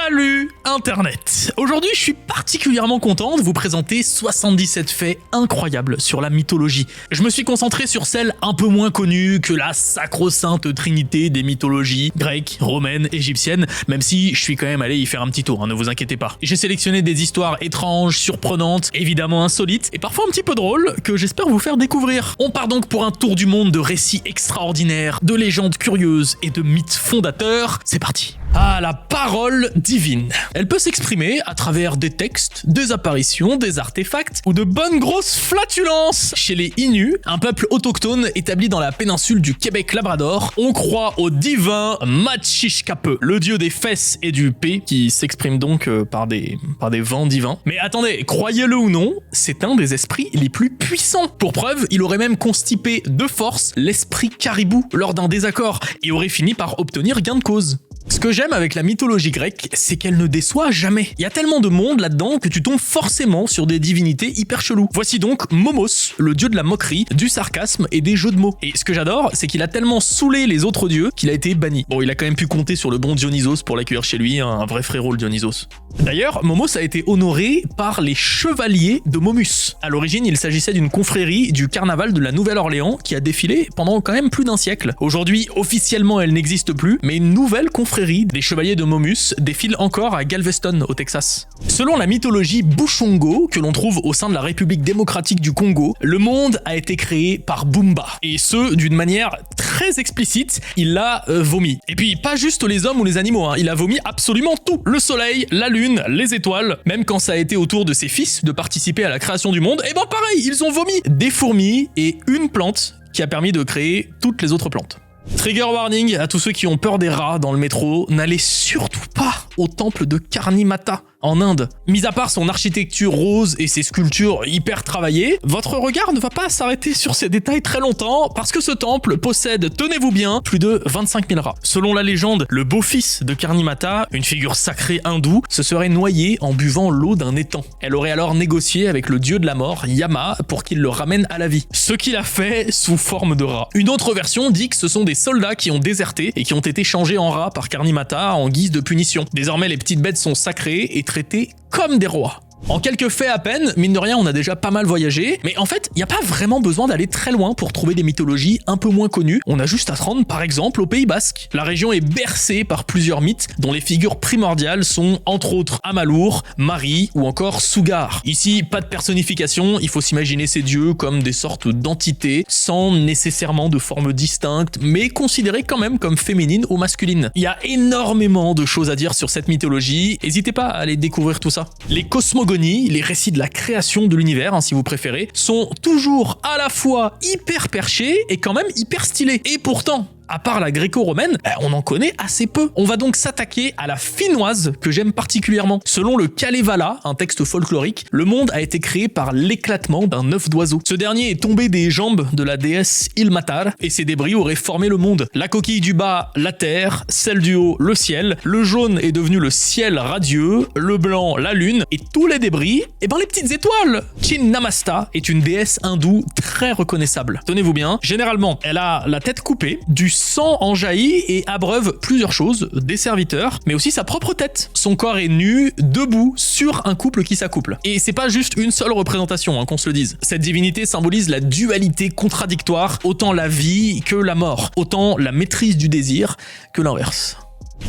Salut Internet! Aujourd'hui, je suis particulièrement content de vous présenter 77 faits incroyables sur la mythologie. Je me suis concentré sur celles un peu moins connues que la sacro-sainte trinité des mythologies grecques, romaines, égyptiennes, même si je suis quand même allé y faire un petit tour, ne vous inquiétez pas. J'ai sélectionné des histoires étranges, surprenantes, évidemment insolites, et parfois un petit peu drôles, que j'espère vous faire découvrir. On part donc pour un tour du monde de récits extraordinaires, de légendes curieuses et de mythes fondateurs. C'est parti! Ah, la parole divine. Elle peut s'exprimer à travers des textes, des apparitions, des artefacts ou de bonnes grosses flatulences. Chez les Inuits, un peuple autochtone établi dans la péninsule du Québec-Labrador, on croit au divin Machishkape, le dieu des fesses et du P, qui s'exprime donc par des vents divins. Mais attendez, croyez-le ou non, c'est un des esprits les plus puissants. Pour preuve, il aurait même constipé de force l'esprit caribou lors d'un désaccord et aurait fini par obtenir gain de cause. Ce que j'aime avec la mythologie grecque, c'est qu'elle ne déçoit jamais. Il y a tellement de monde là-dedans que tu tombes forcément sur des divinités hyper cheloues. Voici donc Momos, le dieu de la moquerie, du sarcasme et des jeux de mots. Et ce que j'adore, c'est qu'il a tellement saoulé les autres dieux qu'il a été banni. Bon, il a quand même pu compter sur le bon Dionysos pour l'accueillir chez lui, un vrai frérot le Dionysos. D'ailleurs, Momos a été honoré par les chevaliers de Momus. À l'origine, il s'agissait d'une confrérie du carnaval de la Nouvelle-Orléans qui a défilé pendant quand même plus d'un siècle. Aujourd'hui, officiellement, elle n'existe plus, mais une nouvelle confrérie des chevaliers de Momus défile encore à Galveston, au Texas. Selon la mythologie Bushongo, que l'on trouve au sein de la République démocratique du Congo, le monde a été créé par Bumba. Et ce, d'une manière très explicite, il l'a vomi. Et puis, pas juste les hommes ou les animaux, il a vomi absolument tout. Le soleil, la lune, les étoiles, même quand ça a été au tour de ses fils de participer à la création du monde, et ben pareil, ils ont vomi des fourmis et une plante qui a permis de créer toutes les autres plantes. Trigger warning à tous ceux qui ont peur des rats dans le métro, n'allez surtout pas au temple de Karnimata en Inde. Mis à part son architecture rose et ses sculptures hyper travaillées, votre regard ne va pas s'arrêter sur ces détails très longtemps parce que ce temple possède, tenez-vous bien, plus de 25 000 rats. Selon la légende, le beau-fils de Karnimata, une figure sacrée hindoue, se serait noyé en buvant l'eau d'un étang. Elle aurait alors négocié avec le dieu de la mort, Yama, pour qu'il le ramène à la vie. Ce qu'il a fait sous forme de rat. Une autre version dit que ce sont des soldats qui ont déserté et qui ont été changés en rats par Karnimata en guise de punition. Désormais, les petites bêtes sont sacrées et traités comme des rois. En quelques faits à peine, mine de rien, on a déjà pas mal voyagé, mais en fait, il n'y a pas vraiment besoin d'aller très loin pour trouver des mythologies un peu moins connues. On a juste à se rendre, par exemple, au Pays Basque. La région est bercée par plusieurs mythes, dont les figures primordiales sont, entre autres, Amalour, Marie ou encore Sugar. Ici, pas de personnification, il faut s'imaginer ces dieux comme des sortes d'entités, sans nécessairement de forme distincte, mais considérées quand même comme féminines ou masculines. Il y a énormément de choses à dire sur cette mythologie, n'hésitez pas à aller découvrir tout ça. Les cosmogonies, les récits de la création de l'univers, si vous préférez, sont toujours à la fois hyper perchés et quand même hyper stylés. Et pourtant, à part la gréco-romaine, on en connaît assez peu. On va donc s'attaquer à la finnoise que j'aime particulièrement. Selon le Kalevala, un texte folklorique, le monde a été créé par l'éclatement d'un œuf d'oiseau. Ce dernier est tombé des jambes de la déesse Ilmatar et ses débris auraient formé le monde. La coquille du bas, la terre, celle du haut, le ciel, le jaune est devenu le ciel radieux, le blanc, la lune, et tous les débris, les petites étoiles. Chinnamasta est une déesse hindoue très reconnaissable. Tenez-vous bien, généralement, elle a la tête coupée, du sang en jaillit et abreuve plusieurs choses, des serviteurs, mais aussi sa propre tête. Son corps est nu, debout, sur un couple qui s'accouple. Et c'est pas juste une seule représentation, qu'on se le dise. Cette divinité symbolise la dualité contradictoire, autant la vie que la mort, autant la maîtrise du désir que l'inverse.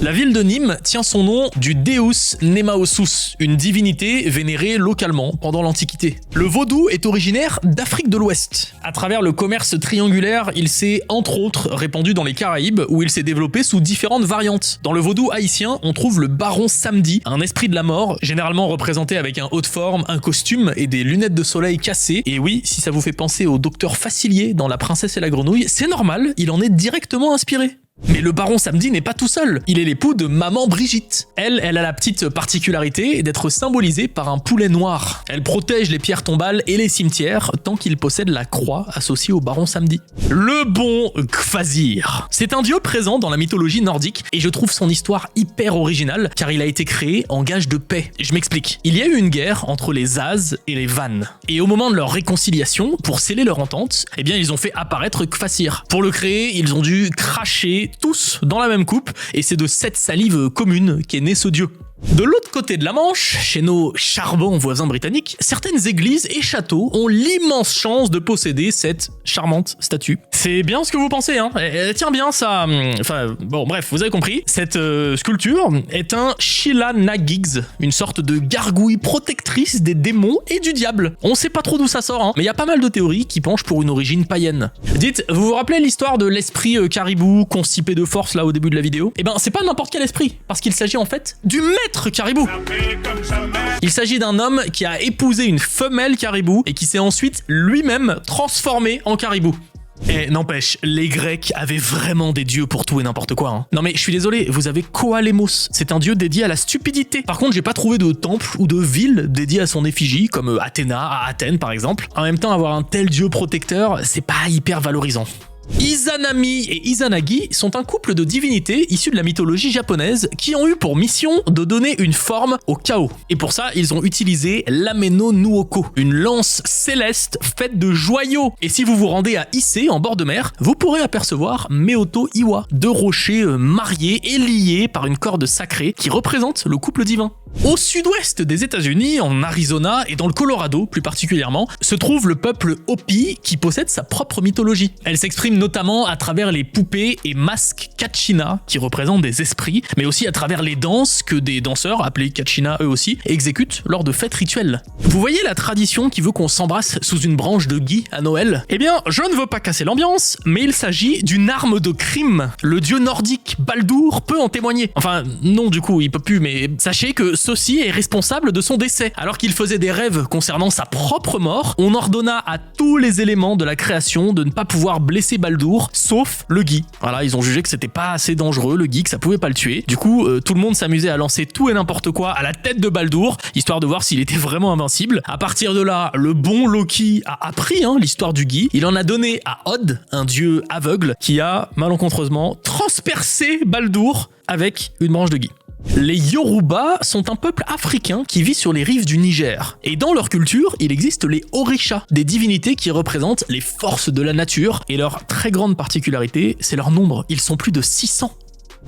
La ville de Nîmes tient son nom du Deus Nemaosus, une divinité vénérée localement pendant l'Antiquité. Le vaudou est originaire d'Afrique de l'Ouest. À travers le commerce triangulaire, il s'est entre autres répandu dans les Caraïbes, où il s'est développé sous différentes variantes. Dans le vaudou haïtien, on trouve le baron samedi, un esprit de la mort, généralement représenté avec un haut de forme, un costume et des lunettes de soleil cassées. Et oui, si ça vous fait penser au docteur Facilier dans La Princesse et la Grenouille, c'est normal, il en est directement inspiré. Mais le baron Samedi n'est pas tout seul, il est l'époux de maman Brigitte. Elle a la petite particularité d'être symbolisée par un poulet noir. Elle protège les pierres tombales et les cimetières tant qu'il possède la croix associée au baron Samedi. Le bon Kvasir. C'est un dieu présent dans la mythologie nordique et je trouve son histoire hyper originale car il a été créé en gage de paix. Je m'explique. Il y a eu une guerre entre les Az et les Vannes. Et au moment de leur réconciliation, pour sceller leur entente, ils ont fait apparaître Kvasir. Pour le créer, ils ont dû cracher tous dans la même coupe et c'est de cette salive commune qu'est né ce dieu. De l'autre côté de la Manche, chez nos charmants voisins britanniques, certaines églises et châteaux ont l'immense chance de posséder cette charmante statue. C'est bien ce que vous pensez, hein. Elle tient bien ça. Enfin, bon, bref, vous avez compris. Cette sculpture est un Shilanagigs, une sorte de gargouille protectrice des démons et du diable. On sait pas trop d'où ça sort, hein, mais il y a pas mal de théories qui penchent pour une origine païenne. Dites, vous vous rappelez l'histoire de l'esprit caribou constipé de force là au début de la vidéo? Eh ben, c'est pas n'importe quel esprit, parce qu'il s'agit en fait du maître caribou. Il s'agit d'un homme qui a épousé une femelle caribou et qui s'est ensuite lui-même transformé en caribou. Et n'empêche, les Grecs avaient vraiment des dieux pour tout et n'importe quoi. Hein. Non mais je suis désolé, vous avez Koalemos, c'est un dieu dédié à la stupidité. Par contre, j'ai pas trouvé de temple ou de ville dédié à son effigie, comme Athéna à Athènes par exemple. En même temps, avoir un tel dieu protecteur, c'est pas hyper valorisant. Izanami et Izanagi sont un couple de divinités issus de la mythologie japonaise qui ont eu pour mission de donner une forme au chaos. Et pour ça, ils ont utilisé l'Ameno Nuoko, une lance céleste faite de joyaux. Et si vous vous rendez à Issei, en bord de mer, vous pourrez apercevoir Meoto Iwa, deux rochers mariés et liés par une corde sacrée qui représente le couple divin. Au sud-ouest des États-Unis, en Arizona et dans le Colorado plus particulièrement, se trouve le peuple Hopi qui possède sa propre mythologie. Elle s'exprime notamment à travers les poupées et masques Kachina qui représentent des esprits, mais aussi à travers les danses que des danseurs, appelés Kachina eux aussi, exécutent lors de fêtes rituelles. Vous voyez la tradition qui veut qu'on s'embrasse sous une branche de gui à Noël? Eh bien, je ne veux pas casser l'ambiance, mais il s'agit d'une arme de crime. Le dieu nordique Baldur peut en témoigner. Enfin, non du coup, il peut plus, mais sachez que ceci est responsable de son décès. Alors qu'il faisait des rêves concernant sa propre mort, on ordonna à tous les éléments de la création de ne pas pouvoir blesser Baldur, sauf le gui. Voilà, ils ont jugé que c'était pas assez dangereux, le gui, que ça pouvait pas le tuer. Du coup, tout le monde s'amusait à lancer tout et n'importe quoi à la tête de Baldur, histoire de voir s'il était vraiment invincible. À partir de là, le bon Loki a appris l'histoire du gui. Il en a donné à Od, un dieu aveugle, qui a malencontreusement transpercé Baldur avec une branche de gui. Les Yoruba sont un peuple africain qui vit sur les rives du Niger. Et dans leur culture, il existe les Orishas, des divinités qui représentent les forces de la nature. Et leur très grande particularité, c'est leur nombre. Ils sont plus de 600.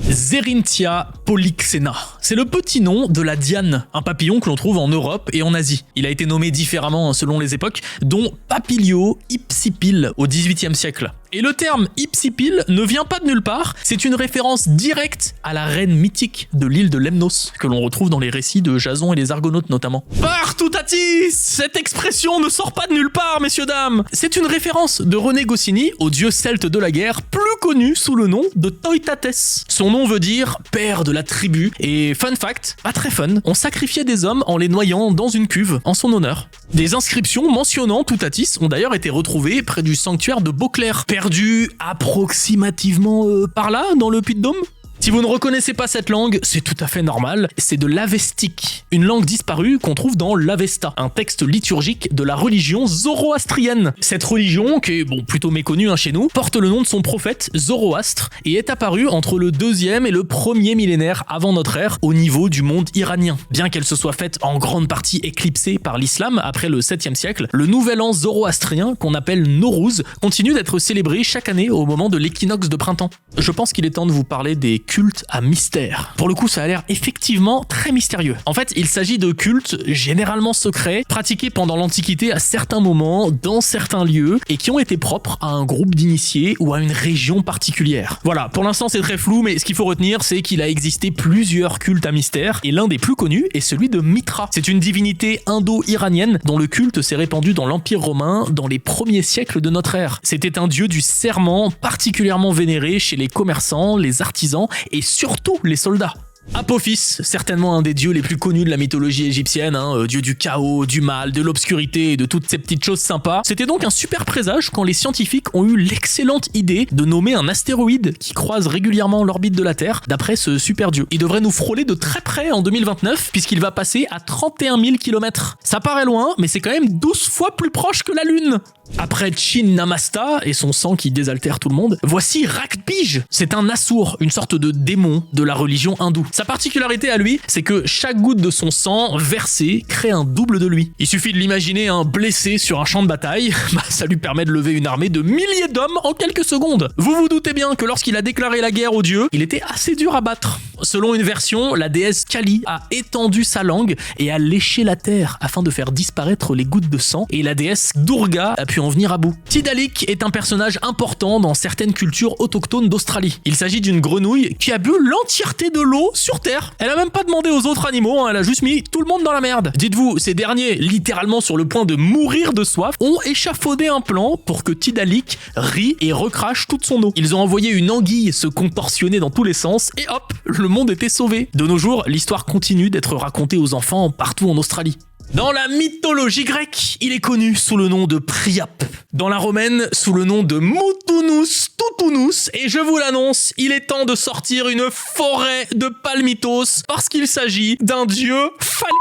Zerinthia polyxena. C'est le petit nom de la diane, un papillon que l'on trouve en Europe et en Asie. Il a été nommé différemment selon les époques, dont Papilio hypsipyle au XVIIIe siècle. Et le terme hypsipyle ne vient pas de nulle part, c'est une référence directe à la reine mythique de l'île de Lemnos, que l'on retrouve dans les récits de Jason et les Argonautes notamment. Partout Tatis! Cette expression ne sort pas de nulle part, messieurs dames! C'est une référence de René Goscinny au dieu celte de la guerre, plus connu sous le nom de Toitates. Son nom veut dire père de la tribu, et fun fact, pas très fun, on sacrifiait des hommes en les noyant dans une cuve en son honneur. Des inscriptions mentionnant Toutatis ont d'ailleurs été retrouvées près du sanctuaire de Beauclerc, perdu approximativement par là, dans le Puy-de-Dôme. Si vous ne reconnaissez pas cette langue, c'est tout à fait normal, c'est de l'avestique, une langue disparue qu'on trouve dans l'Avesta, un texte liturgique de la religion zoroastrienne. Cette religion, qui est plutôt méconnue chez nous, porte le nom de son prophète Zoroastre et est apparue entre le 2e et le 1er millénaire avant notre ère au niveau du monde iranien. Bien qu'elle se soit faite en grande partie éclipsée par l'islam après le 7e siècle, le nouvel an zoroastrien, qu'on appelle Nowruz, continue d'être célébré chaque année au moment de l'équinoxe de printemps. Je pense qu'il est temps de vous parler des cultes à mystère. Pour le coup, ça a l'air effectivement très mystérieux. En fait, il s'agit de cultes généralement secrets, pratiqués pendant l'Antiquité à certains moments, dans certains lieux, et qui ont été propres à un groupe d'initiés ou à une région particulière. Voilà, pour l'instant c'est très flou, mais ce qu'il faut retenir, c'est qu'il a existé plusieurs cultes à mystère, et l'un des plus connus est celui de Mitra. C'est une divinité indo-iranienne dont le culte s'est répandu dans l'Empire romain dans les premiers siècles de notre ère. C'était un dieu du serment particulièrement vénéré chez les commerçants, les artisans et surtout les soldats. Apophis, certainement un des dieux les plus connus de la mythologie égyptienne, dieu du chaos, du mal, de l'obscurité et de toutes ces petites choses sympas. C'était donc un super présage quand les scientifiques ont eu l'excellente idée de nommer un astéroïde qui croise régulièrement l'orbite de la Terre d'après ce super dieu. Il devrait nous frôler de très près en 2029 puisqu'il va passer à 31 000 km. Ça paraît loin, mais c'est quand même 12 fois plus proche que la Lune. Après Chinnamasta et son sang qui désaltère tout le monde, voici Rakpij. C'est un assour, une sorte de démon de la religion hindoue. Sa particularité à lui, c'est que chaque goutte de son sang versé crée un double de lui. Il suffit de l'imaginer un blessé sur un champ de bataille, ça lui permet de lever une armée de milliers d'hommes en quelques secondes. Vous vous doutez bien que lorsqu'il a déclaré la guerre aux dieux, il était assez dur à battre. Selon une version, la déesse Kali a étendu sa langue et a léché la terre afin de faire disparaître les gouttes de sang, et la déesse Durga a pu en venir à bout. Tidalik est un personnage important dans certaines cultures autochtones d'Australie. Il s'agit d'une grenouille qui a bu l'entièreté de l'eau sur Terre. Elle a même pas demandé aux autres animaux, elle a juste mis tout le monde dans la merde. Dites-vous, ces derniers, littéralement sur le point de mourir de soif, ont échafaudé un plan pour que Tidalik rie et recrache toute son eau. Ils ont envoyé une anguille se contorsionner dans tous les sens et hop, le monde était sauvé. De nos jours, l'histoire continue d'être racontée aux enfants partout en Australie. Dans la mythologie grecque, il est connu sous le nom de Priape. Dans la romaine, sous le nom de Moutounous Toutounous. Et je vous l'annonce, il est temps de sortir une forêt de palmitos parce qu'il s'agit d'un dieu phallique.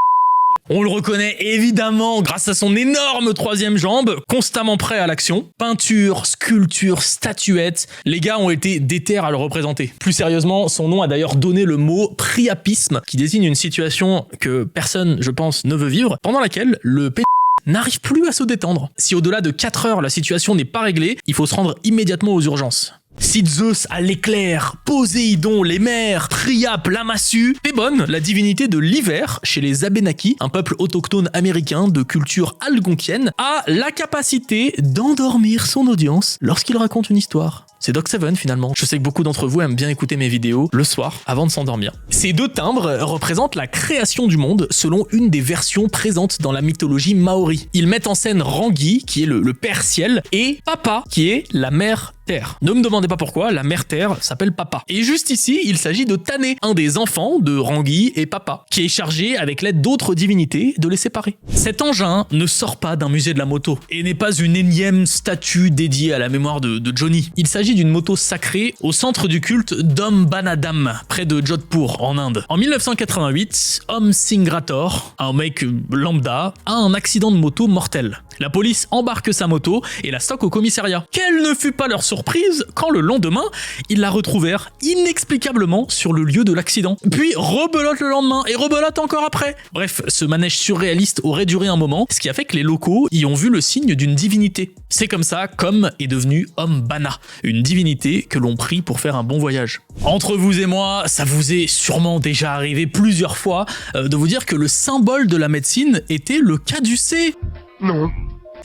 On le reconnaît évidemment grâce à son énorme troisième jambe, constamment prêt à l'action. Peinture, sculpture, statuettes, les gars ont été déter à le représenter. Plus sérieusement, son nom a d'ailleurs donné le mot priapisme, qui désigne une situation que personne, je pense, ne veut vivre, pendant laquelle le n'arrive plus à se détendre. Si au-delà de 4 heures la situation n'est pas réglée, il faut se rendre immédiatement aux urgences. Cite Zeus à l'éclair, Poséidon les mers, Priape la massue, Pébonne, la divinité de l'hiver chez les Abénakis, un peuple autochtone américain de culture algonquienne, a la capacité d'endormir son audience lorsqu'il raconte une histoire. C'est Doc Seven finalement. Je sais que beaucoup d'entre vous aiment bien écouter mes vidéos le soir avant de s'endormir. Ces deux timbres représentent la création du monde selon une des versions présentes dans la mythologie maori. Ils mettent en scène Rangi, qui est le père ciel, et Papa, qui est la mère Terre. Ne me demandez pas pourquoi, la mère Terre s'appelle Papa. Et juste ici, il s'agit de Tané, un des enfants de Rangi et Papa, qui est chargé, avec l'aide d'autres divinités, de les séparer. Cet engin ne sort pas d'un musée de la moto, et n'est pas une énième statue dédiée à la mémoire de Johnny. Il s'agit d'une moto sacrée au centre du culte d'Ombanadam, près de Jodhpur, en Inde. En 1988, Om Singh Rathore, un mec lambda, a un accident de moto mortel. La police embarque sa moto et la stocke au commissariat. Quelle ne fut pas leur surprise quand le lendemain, ils la retrouvèrent inexplicablement sur le lieu de l'accident. Puis rebelote le lendemain et rebelote encore après. Bref, ce manège surréaliste aurait duré un moment, ce qui a fait que les locaux y ont vu le signe d'une divinité. C'est comme ça qu'Om est devenu Om Bana, une divinité que l'on prie pour faire un bon voyage. Entre vous et moi, ça vous est sûrement déjà arrivé plusieurs fois de vous dire que le symbole de la médecine était le caducée. Non.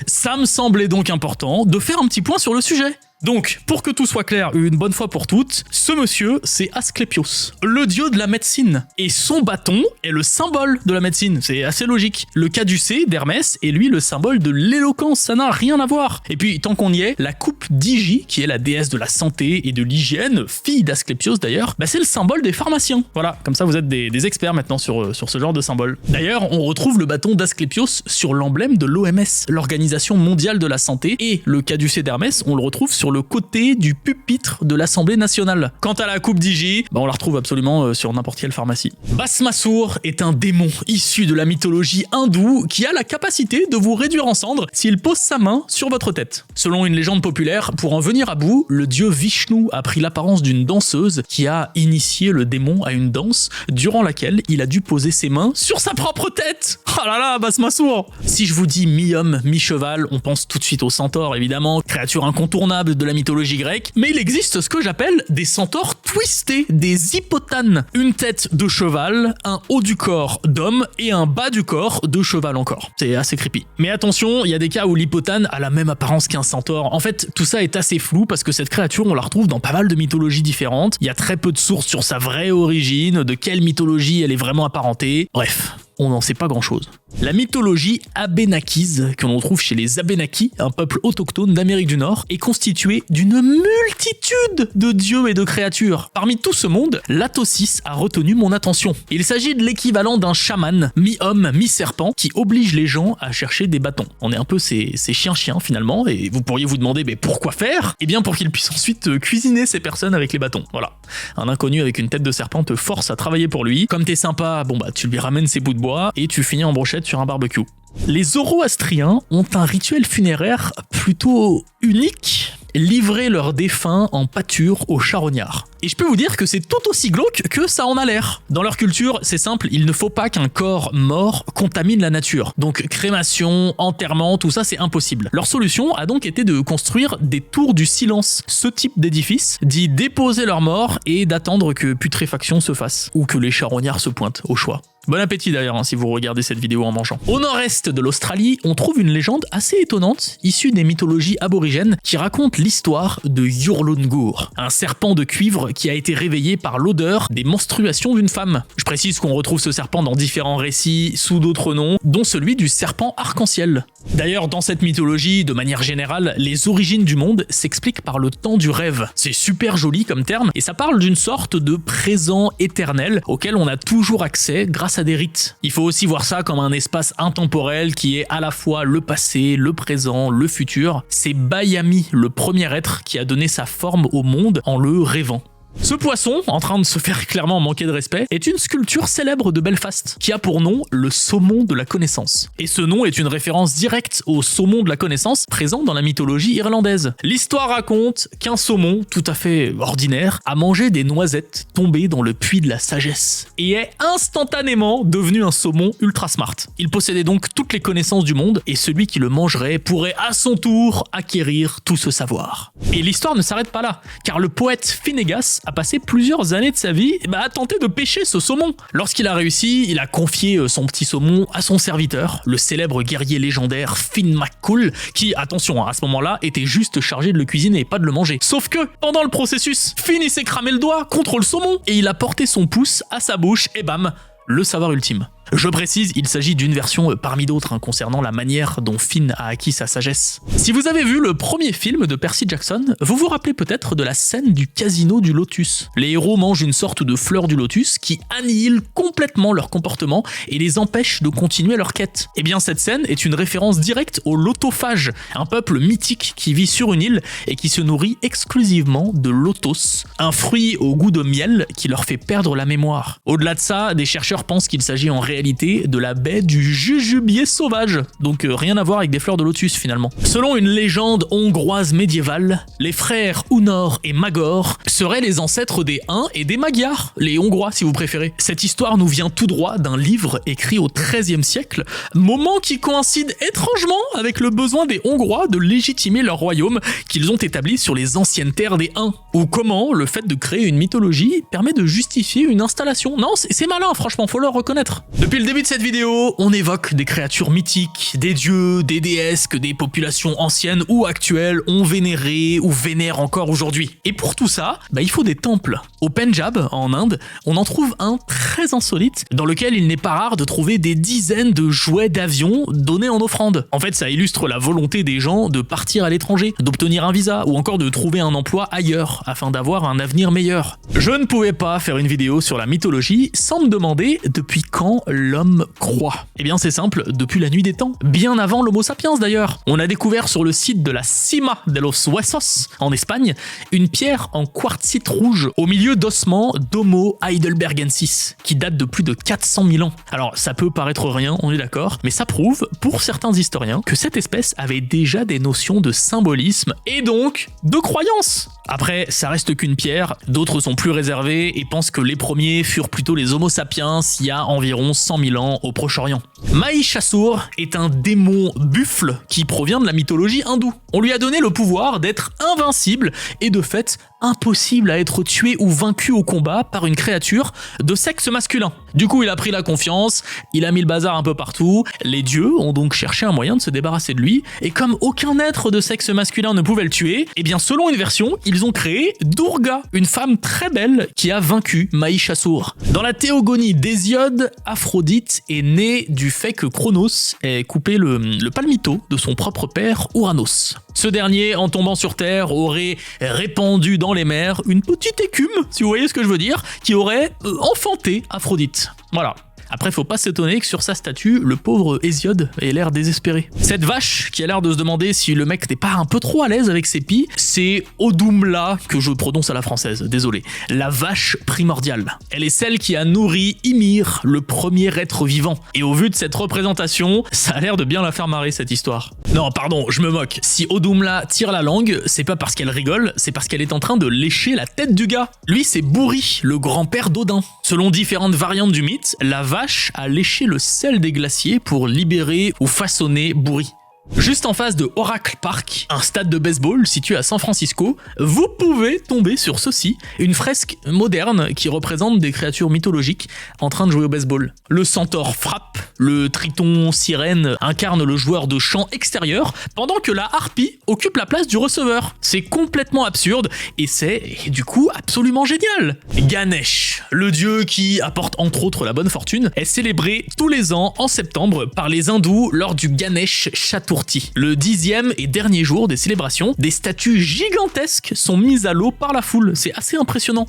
Ça me semblait donc important de faire un petit point sur le sujet. Donc, pour que tout soit clair une bonne fois pour toutes, ce monsieur, c'est Asclépios, le dieu de la médecine. Et son bâton est le symbole de la médecine, c'est assez logique. Le caducée d'Hermès est lui le symbole de l'éloquence, ça n'a rien à voir. Et puis, tant qu'on y est, la coupe d'Hygie, qui est la déesse de la santé et de l'hygiène, fille d'Asclépios d'ailleurs, c'est le symbole des pharmaciens. Voilà, comme ça vous êtes des experts maintenant sur ce genre de symbole. D'ailleurs, on retrouve le bâton d'Asclépios sur l'emblème de l'OMS, l'Organisation mondiale de la santé, et le caducée d'Hermès, on le retrouve sur le côté du pupitre de l'Assemblée nationale. Quant à la coupe d'Hygie, on la retrouve absolument sur n'importe quelle pharmacie. Basmasur est un démon issu de la mythologie hindoue qui a la capacité de vous réduire en cendres s'il pose sa main sur votre tête. Selon une légende populaire, pour en venir à bout, le dieu Vishnu a pris l'apparence d'une danseuse qui a initié le démon à une danse durant laquelle il a dû poser ses mains sur sa propre tête. Oh là là, Basmasur! Si je vous dis mi-homme, mi-cheval, on pense tout de suite au centaure évidemment, créature incontournable de la mythologie grecque, mais il existe ce que j'appelle des centaures twistés, des hypotanes. Une tête de cheval, un haut du corps d'homme et un bas du corps de cheval encore. C'est assez creepy. Mais attention, il y a des cas où l'hypotane a la même apparence qu'un centaure. En fait, tout ça est assez flou parce que cette créature, on la retrouve dans pas mal de mythologies différentes. Il y a très peu de sources sur sa vraie origine, de quelle mythologie elle est vraiment apparentée. Bref, on n'en sait pas grand-chose. La mythologie abénakise, que l'on trouve chez les Abénakis, un peuple autochtone d'Amérique du Nord, est constituée d'une multitude de dieux et de créatures. Parmi tout ce monde, l'Atosis a retenu mon attention. Il s'agit de l'équivalent d'un chaman, mi-homme, mi-serpent, qui oblige les gens à chercher des bâtons. On est un peu ces chiens-chiens finalement, et vous pourriez vous demander pourquoi faire ? Eh bien pour qu'ils puissent ensuite cuisiner ces personnes avec les bâtons. Voilà. Un inconnu avec une tête de serpent te force à travailler pour lui. Comme t'es sympa, tu lui ramènes ses bouts de bois et tu finis en brochette sur un barbecue. Les Zoroastriens ont un rituel funéraire plutôt unique livraient leurs défunts en pâture aux charognards. Et je peux vous dire que c'est tout aussi glauque que ça en a l'air. Dans leur culture, c'est simple, il ne faut pas qu'un corps mort contamine la nature. Donc crémation, enterrement, tout ça c'est impossible. Leur solution a donc été de construire des tours du silence, ce type d'édifice, d'y déposer leurs morts et d'attendre que putréfaction se fasse, ou que les charognards se pointent, au choix. Bon appétit d'ailleurs si vous regardez cette vidéo en mangeant. Au nord-est de l'Australie, on trouve une légende assez étonnante, issue des mythologies aborigènes, qui raconte l'histoire de Yurlungur, un serpent de cuivre qui a été réveillé par l'odeur des menstruations d'une femme. Je précise qu'on retrouve ce serpent dans différents récits, sous d'autres noms, dont celui du serpent arc-en-ciel. D'ailleurs, dans cette mythologie, de manière générale, les origines du monde s'expliquent par le temps du rêve. C'est super joli comme terme, et ça parle d'une sorte de présent éternel auquel on a toujours accès grâce à des rites. Il faut aussi voir ça comme un espace intemporel qui est à la fois le passé, le présent, le futur. C'est Bayami, le premier être qui a donné sa forme au monde en le rêvant. Ce poisson, en train de se faire clairement manquer de respect, est une sculpture célèbre de Belfast, qui a pour nom le saumon de la connaissance. Et ce nom est une référence directe au saumon de la connaissance présent dans la mythologie irlandaise. L'histoire raconte qu'un saumon, tout à fait ordinaire, a mangé des noisettes tombées dans le puits de la sagesse, et est instantanément devenu un saumon ultra smart. Il possédait donc toutes les connaissances du monde, et celui qui le mangerait pourrait à son tour acquérir tout ce savoir. Et l'histoire ne s'arrête pas là, car le poète Finnegas a passé plusieurs années de sa vie à tenter de pêcher ce saumon. Lorsqu'il a réussi, il a confié son petit saumon à son serviteur, le célèbre guerrier légendaire Finn McCool, qui, attention, à ce moment-là, était juste chargé de le cuisiner et pas de le manger. Sauf que, pendant le processus, Finn il s'est cramé le doigt contre le saumon et il a porté son pouce à sa bouche et bam, le savoir ultime. Je précise, il s'agit d'une version parmi d'autres concernant la manière dont Finn a acquis sa sagesse. Si vous avez vu le premier film de Percy Jackson, vous vous rappelez peut-être de la scène du casino du lotus. Les héros mangent une sorte de fleur du lotus qui annihile complètement leur comportement et les empêche de continuer leur quête. Eh bien cette scène est une référence directe aux lotophages, un peuple mythique qui vit sur une île et qui se nourrit exclusivement de lotos, un fruit au goût de miel qui leur fait perdre la mémoire. Au-delà de ça, des chercheurs pensent qu'il s'agit en réalité de la baie du jujubier sauvage, donc rien à voir avec des fleurs de lotus finalement. Selon une légende hongroise médiévale, les frères Unor et Magor seraient les ancêtres des Huns et des Magyars, les Hongrois si vous préférez. Cette histoire nous vient tout droit d'un livre écrit au XIIIe siècle, moment qui coïncide étrangement avec le besoin des Hongrois de légitimer leur royaume qu'ils ont établi sur les anciennes terres des Huns. Ou comment le fait de créer une mythologie permet de justifier une installation. Non, c'est malin, franchement, faut le reconnaître. Depuis le début de cette vidéo, on évoque des créatures mythiques, des dieux, des déesses que des populations anciennes ou actuelles ont vénérées ou vénèrent encore aujourd'hui. Et pour tout ça, il faut des temples. Au Pendjab, en Inde, on en trouve un très insolite, dans lequel il n'est pas rare de trouver des dizaines de jouets d'avion donnés en offrande. En fait, ça illustre la volonté des gens de partir à l'étranger, d'obtenir un visa, ou encore de trouver un emploi ailleurs, afin d'avoir un avenir meilleur. Je ne pouvais pas faire une vidéo sur la mythologie sans me demander depuis quand l'homme croit. Eh bien c'est simple, depuis la nuit des temps, bien avant l'Homo sapiens d'ailleurs. On a découvert sur le site de la Cima de los Huesos, en Espagne, une pierre en quartzite rouge au milieu d'ossements d'Homo heidelbergensis, qui date de plus de 400 000 ans. Alors ça peut paraître rien, on est d'accord, mais ça prouve, pour certains historiens, que cette espèce avait déjà des notions de symbolisme et donc de croyance. Après, ça reste qu'une pierre, d'autres sont plus réservés et pensent que les premiers furent plutôt les Homo sapiens il y a environ 100 000 ans au Proche-Orient. Mahishasur est un démon buffle qui provient de la mythologie hindoue. On lui a donné le pouvoir d'être invincible et de fait impossible à être tué ou vaincu au combat par une créature de sexe masculin. Du coup, il a pris la confiance, il a mis le bazar un peu partout, les dieux ont donc cherché un moyen de se débarrasser de lui, et comme aucun être de sexe masculin ne pouvait le tuer, eh bien selon une version, ils ont créé Durga, une femme très belle qui a vaincu Mahishasur. Dans la théogonie d'Hésiode, Aphrodite est née du fait que Cronos ait coupé le palmito de son propre père Ouranos. Ce dernier, en tombant sur Terre, aurait répandu dans les mers une petite écume, si vous voyez ce que je veux dire, qui aurait enfanté Aphrodite. Voilà. Après, faut pas s'étonner que sur sa statue, le pauvre Hésiode ait l'air désespéré. Cette vache, qui a l'air de se demander si le mec n'est pas un peu trop à l'aise avec ses pies, c'est Odumla, que je prononce à la française, désolé. La vache primordiale. Elle est celle qui a nourri Ymir, le premier être vivant. Et au vu de cette représentation, ça a l'air de bien la faire marrer cette histoire. Non, pardon, je me moque. Si Odumla tire la langue, c'est pas parce qu'elle rigole, c'est parce qu'elle est en train de lécher la tête du gars. Lui, c'est Buri, le grand-père d'Odin. Selon différentes variantes du mythe, la vache a léché le sel des glaciers pour libérer ou façonner Buri. Juste en face de Oracle Park, un stade de baseball situé à San Francisco, vous pouvez tomber sur ceci, une fresque moderne qui représente des créatures mythologiques en train de jouer au baseball. Le centaure frappe, le triton sirène incarne le joueur de champ extérieur, pendant que la harpie occupe la place du receveur. C'est complètement absurde et c'est du coup absolument génial. Ganesh, le dieu qui apporte entre autres la bonne fortune, est célébré tous les ans en septembre par les hindous lors du Ganesh Chaturthi. Le 10e et dernier jour des célébrations, des statues gigantesques sont mises à l'eau par la foule. C'est assez impressionnant.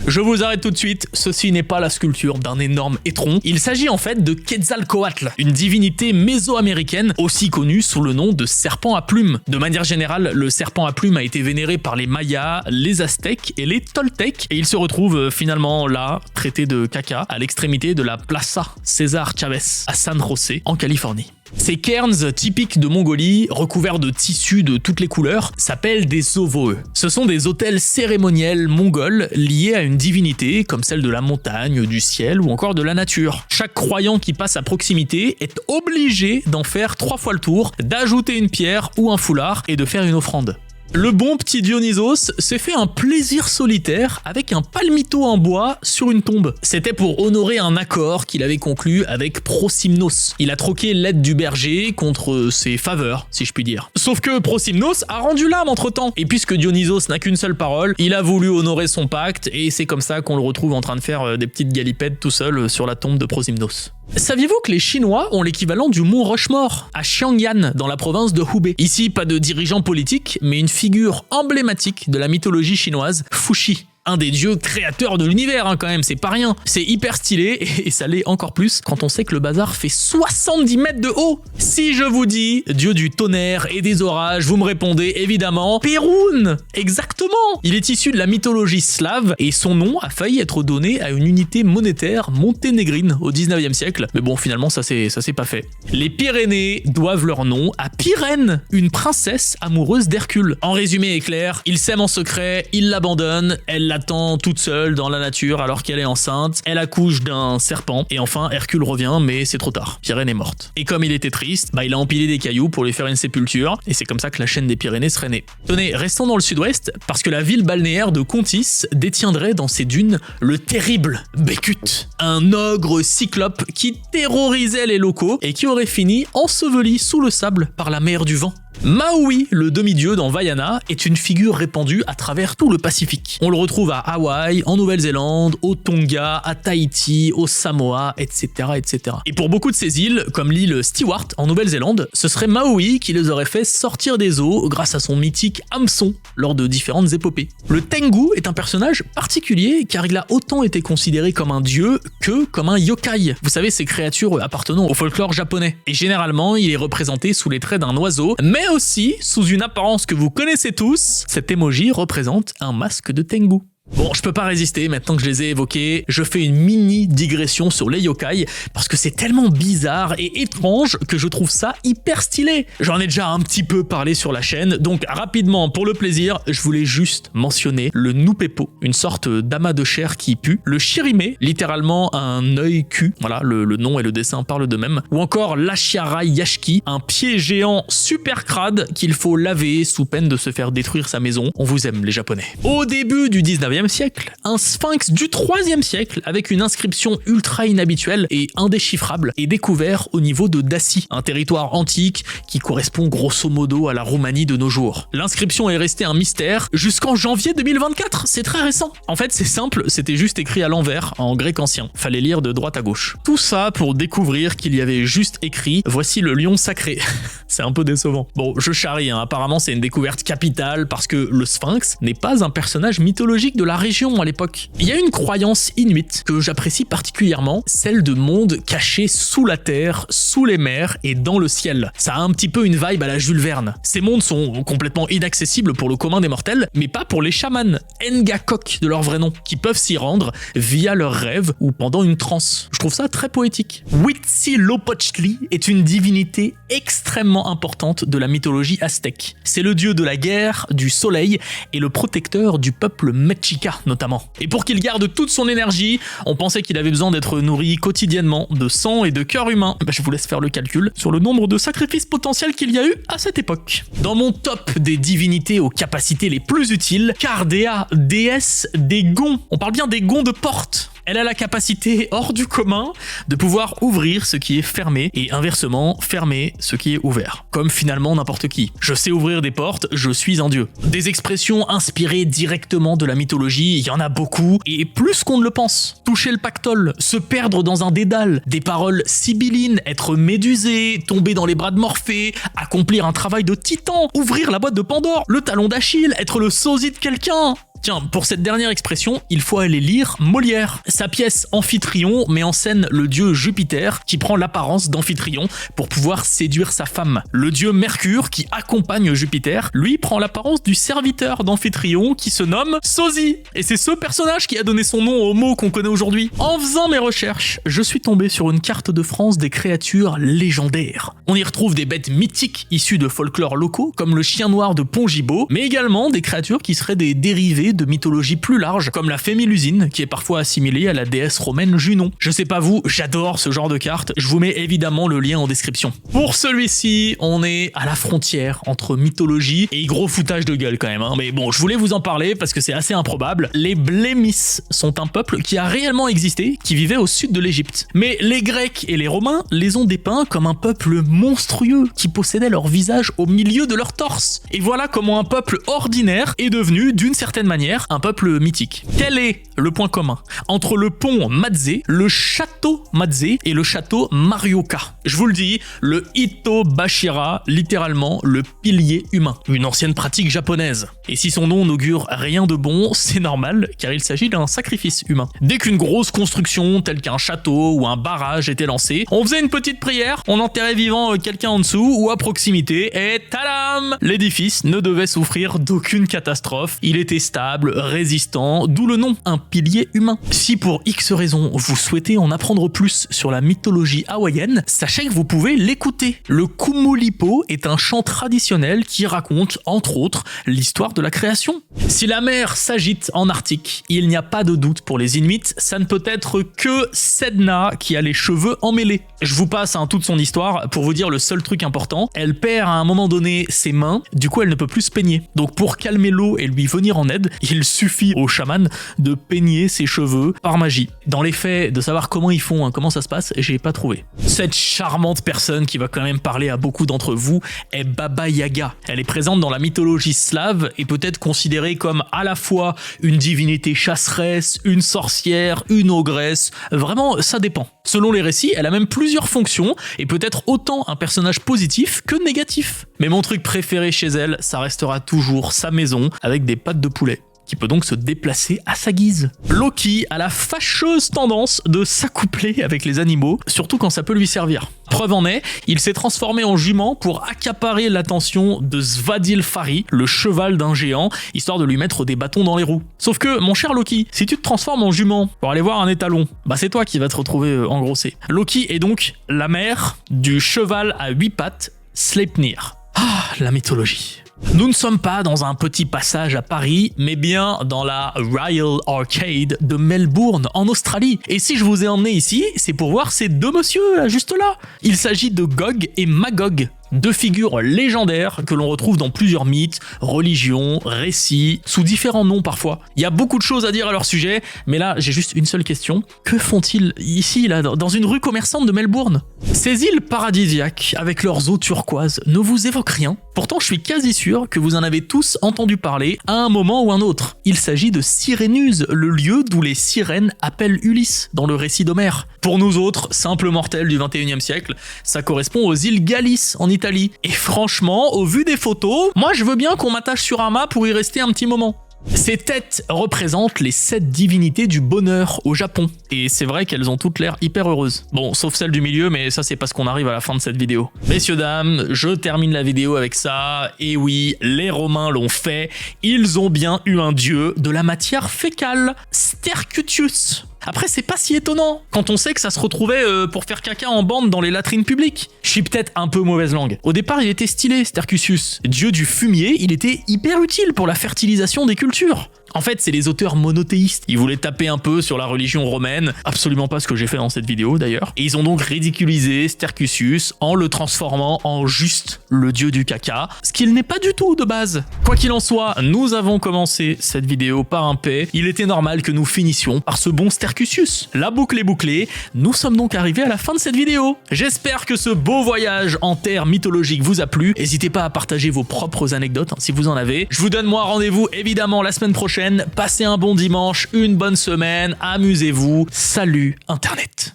Je vous arrête tout de suite, ceci n'est pas la sculpture d'un énorme étron, il s'agit en fait de Quetzalcoatl, une divinité mésoaméricaine aussi connue sous le nom de serpent à plumes. De manière générale, le serpent à plumes a été vénéré par les Mayas, les Aztèques et les Toltecs, et il se retrouve finalement là, traité de caca, à l'extrémité de la Plaza César Chavez, à San José, en Californie. Ces cairns typiques de Mongolie, recouverts de tissus de toutes les couleurs, s'appellent des ovoe. Ce sont des autels cérémoniels mongols liés à une divinité, comme celle de la montagne, du ciel ou encore de la nature. Chaque croyant qui passe à proximité est obligé d'en faire 3 fois le tour, d'ajouter une pierre ou un foulard et de faire une offrande. Le bon petit Dionysos s'est fait un plaisir solitaire avec un palmito en bois sur une tombe. C'était pour honorer un accord qu'il avait conclu avec Prosimnos. Il a troqué l'aide du berger contre ses faveurs, si je puis dire. Sauf que Prosimnos a rendu l'âme entre-temps. Et puisque Dionysos n'a qu'une seule parole, il a voulu honorer son pacte et c'est comme ça qu'on le retrouve en train de faire des petites galipettes tout seul sur la tombe de Prosimnos. Saviez-vous que les Chinois ont l'équivalent du mont Rushmore, à Xiangyan, dans la province de Hubei? Ici, pas de dirigeant politique, mais une figure emblématique de la mythologie chinoise, Fuxi. Un des dieux créateurs de l'univers quand même, c'est pas rien. C'est hyper stylé et ça l'est encore plus quand on sait que le bazar fait 70 mètres de haut. Si je vous dis dieu du tonnerre et des orages, vous me répondez évidemment Perun. Exactement. Il est issu de la mythologie slave et son nom a failli être donné à une unité monétaire monténégrine au 19e siècle. Mais bon, finalement ça s'est pas fait. Les Pyrénées doivent leur nom à Pyrène, une princesse amoureuse d'Hercule. En résumé est clair, il s'aime en secret, il l'abandonne, elle l'attend toute seule dans la nature alors qu'elle est enceinte, elle accouche d'un serpent, et enfin Hercule revient mais c'est trop tard, Pyrène est morte. Et comme il était triste, il a empilé des cailloux pour lui faire une sépulture, et c'est comme ça que la chaîne des Pyrénées serait née. Tenez, restons dans le sud-ouest, parce que la ville balnéaire de Contis détiendrait dans ses dunes le terrible Bécut, un ogre cyclope qui terrorisait les locaux et qui aurait fini enseveli sous le sable par la mer du vent. Maui, le demi-dieu dans Vaiana, est une figure répandue à travers tout le Pacifique. On le retrouve à Hawaï, en Nouvelle-Zélande, au Tonga, à Tahiti, au Samoa, etc., etc. Et pour beaucoup de ces îles, comme l'île Stewart en Nouvelle-Zélande, ce serait Maui qui les aurait fait sortir des eaux grâce à son mythique hameçon lors de différentes épopées. Le Tengu est un personnage particulier car il a autant été considéré comme un dieu que comme un yokai. Vous savez, ces créatures appartenant au folklore japonais. Et généralement, il est représenté sous les traits d'un oiseau, mais aussi sous une apparence que vous connaissez tous. Cet emoji représente un masque de Tengu. Bon, je peux pas résister, maintenant que je les ai évoqués, je fais une mini digression sur les yokai, parce que c'est tellement bizarre et étrange que je trouve ça hyper stylé. J'en ai déjà un petit peu parlé sur la chaîne, donc rapidement, pour le plaisir, je voulais juste mentionner le Nupepo, une sorte d'amas de chair qui pue, le Shirime, littéralement un œil cul, voilà, le nom et le dessin parlent d'eux-mêmes, ou encore l'Ashiarai Yashiki, un pied géant super crade qu'il faut laver sous peine de se faire détruire sa maison. On vous aime les Japonais. Au début du 19e siècle, un sphinx du 3e siècle avec une inscription ultra inhabituelle et indéchiffrable est découvert au niveau de Daci, un territoire antique qui correspond grosso modo à la Roumanie de nos jours. L'inscription est restée un mystère jusqu'en janvier 2024, c'est très récent. En fait, c'est simple, c'était juste écrit à l'envers, en grec ancien. Fallait lire de droite à gauche. Tout ça pour découvrir qu'il y avait juste écrit « Voici le lion sacré ». C'est un peu décevant. Bon, je charrie, apparemment c'est une découverte capitale parce que le sphinx n'est pas un personnage mythologique de la région à l'époque. Il y a une croyance inuite que j'apprécie particulièrement, celle de mondes cachés sous la terre, sous les mers et dans le ciel. Ça a un petit peu une vibe à la Jules Verne. Ces mondes sont complètement inaccessibles pour le commun des mortels, mais pas pour les chamans, Ngakok de leur vrai nom, qui peuvent s'y rendre via leurs rêves ou pendant une transe. Je trouve ça très poétique. Huitzilopochtli est une divinité extrêmement importante de la mythologie aztèque. C'est le dieu de la guerre, du soleil et le protecteur du peuple Mexica notamment. Et pour qu'il garde toute son énergie, on pensait qu'il avait besoin d'être nourri quotidiennement de sang et de cœur humain. Je vous laisse faire le calcul sur le nombre de sacrifices potentiels qu'il y a eu à cette époque. Dans mon top des divinités aux capacités les plus utiles, Cardea, déesse des gonds. On parle bien des gonds de porte. Elle a la capacité hors du commun de pouvoir ouvrir ce qui est fermé et inversement fermer ce qui est ouvert. Comme finalement n'importe qui. Je sais ouvrir des portes, je suis un dieu. Des expressions inspirées directement de la mythologie, il y en a beaucoup et plus qu'on ne le pense. Toucher le pactole, se perdre dans un dédale, des paroles sibyllines, être médusé, tomber dans les bras de Morphée, accomplir un travail de titan, ouvrir la boîte de Pandore, le talon d'Achille, être le sosie de quelqu'un. Tiens, pour cette dernière expression, il faut aller lire Molière. Sa pièce Amphitryon met en scène le dieu Jupiter qui prend l'apparence d'Amphitryon pour pouvoir séduire sa femme. Le dieu Mercure qui accompagne Jupiter, lui prend l'apparence du serviteur d'Amphitryon qui se nomme Sosie. Et c'est ce personnage qui a donné son nom au mot qu'on connaît aujourd'hui. En faisant mes recherches, je suis tombé sur une carte de France des créatures légendaires. On y retrouve des bêtes mythiques issues de folklore locaux comme le chien noir de Pont-Gibaud, mais également des créatures qui seraient des dérivés de mythologie plus large, comme la Fémilusine, qui est parfois assimilée à la déesse romaine Junon. Je sais pas vous, j'adore ce genre de carte, je vous mets évidemment le lien en description. Pour celui-ci, on est à la frontière entre mythologie et gros foutage de gueule quand même, hein. Mais bon, je voulais vous en parler parce que c'est assez improbable. Les Blémis sont un peuple qui a réellement existé, qui vivait au sud de l'Égypte. Mais les Grecs et les Romains les ont dépeints comme un peuple monstrueux qui possédait leur visage au milieu de leur torse. Et voilà comment un peuple ordinaire est devenu, d'une certaine manière, un peuple mythique. Quel est le point commun entre le pont Madzé, le château Madzé et le château Marioka? Je vous le dis, le Ito-Bashira, littéralement le pilier humain, une ancienne pratique japonaise. Et si son nom n'augure rien de bon, c'est normal, car il s'agit d'un sacrifice humain. Dès qu'une grosse construction, telle qu'un château ou un barrage était lancée, on faisait une petite prière, on enterrait vivant quelqu'un en dessous ou à proximité, et tadam! L'édifice ne devait souffrir d'aucune catastrophe, il était stable, résistant, d'où le nom, un pilier humain. Si pour X raisons vous souhaitez en apprendre plus sur la mythologie hawaïenne, sachez que vous pouvez l'écouter. Le Kumulipo est un chant traditionnel qui raconte, entre autres, l'histoire de la création. Si la mer s'agite en Arctique, il n'y a pas de doute pour les Inuits, ça ne peut être que Sedna qui a les cheveux emmêlés. Je vous passe toute son histoire pour vous dire le seul truc important, elle perd à un moment donné ses mains, du coup elle ne peut plus se peigner. Donc pour calmer l'eau et lui venir en aide, il suffit au chaman de peigner ses cheveux par magie. Dans les faits, de savoir comment ils font, comment ça se passe, j'ai pas trouvé. Cette charmante personne qui va quand même parler à beaucoup d'entre vous est Baba Yaga. Elle est présente dans la mythologie slave et peut être considérée comme à la fois une divinité chasseresse, une sorcière, une ogresse, vraiment ça dépend. Selon les récits, elle a même plusieurs fonctions et peut être autant un personnage positif que négatif. Mais mon truc préféré chez elle, ça restera toujours sa maison avec des pattes de poulet, qui peut donc se déplacer à sa guise. Loki a la fâcheuse tendance de s'accoupler avec les animaux, surtout quand ça peut lui servir. Preuve en est, il s'est transformé en jument pour accaparer l'attention de Svadilfari, le cheval d'un géant, histoire de lui mettre des bâtons dans les roues. Sauf que, mon cher Loki, si tu te transformes en jument pour aller voir un étalon, c'est toi qui vas te retrouver engrossé. Loki est donc la mère du cheval à 8 pattes, Sleipnir. Ah, la mythologie. Nous ne sommes pas dans un petit passage à Paris, mais bien dans la Royal Arcade de Melbourne, en Australie. Et si je vous ai emmené ici, c'est pour voir ces deux messieurs, là, juste là. Il s'agit de Gog et Magog. Deux figures légendaires que l'on retrouve dans plusieurs mythes, religions, récits, sous différents noms parfois. Il y a beaucoup de choses à dire à leur sujet, mais là j'ai juste une seule question. Que font-ils ici, là, dans une rue commerçante de Melbourne? Ces îles paradisiaques, avec leurs eaux turquoises, ne vous évoquent rien? Pourtant je suis quasi sûr que vous en avez tous entendu parler à un moment ou un autre. Il s'agit de Sirénuse, le lieu d'où les sirènes appellent Ulysse, dans le récit d'Homère. Pour nous autres, simples mortels du 21e siècle, ça correspond aux îles Galice en Italie. Et franchement, au vu des photos, moi je veux bien qu'on m'attache sur un mât pour y rester un petit moment. Ces têtes représentent les 7 divinités du bonheur au Japon. Et c'est vrai qu'elles ont toutes l'air hyper heureuses. Bon, sauf celle du milieu, mais ça c'est parce qu'on arrive à la fin de cette vidéo. Messieurs, dames, je termine la vidéo avec ça. Et oui, les Romains l'ont fait. Ils ont bien eu un dieu de la matière fécale, Stercutius. Après, c'est pas si étonnant, quand on sait que ça se retrouvait pour faire caca en bande dans les latrines publiques. Je suis peut-être un peu mauvaise langue. Au départ, il était stylé, Stercusius. Dieu du fumier, il était hyper utile pour la fertilisation des cultures. En fait, c'est les auteurs monothéistes. Ils voulaient taper un peu sur la religion romaine, absolument pas ce que j'ai fait dans cette vidéo d'ailleurs. Et ils ont donc ridiculisé Stercusius en le transformant en juste le dieu du caca, ce qu'il n'est pas du tout de base. Quoi qu'il en soit, nous avons commencé cette vidéo par un P. Il était normal que nous finissions par ce bon Stercusius. La boucle est bouclée, nous sommes donc arrivés à la fin de cette vidéo. J'espère que ce beau voyage en terre mythologique vous a plu. N'hésitez pas à partager vos propres anecdotes si vous en avez. Je vous donne moi rendez-vous évidemment la semaine prochaine. Passez un bon dimanche, une bonne semaine, amusez-vous. Salut Internet.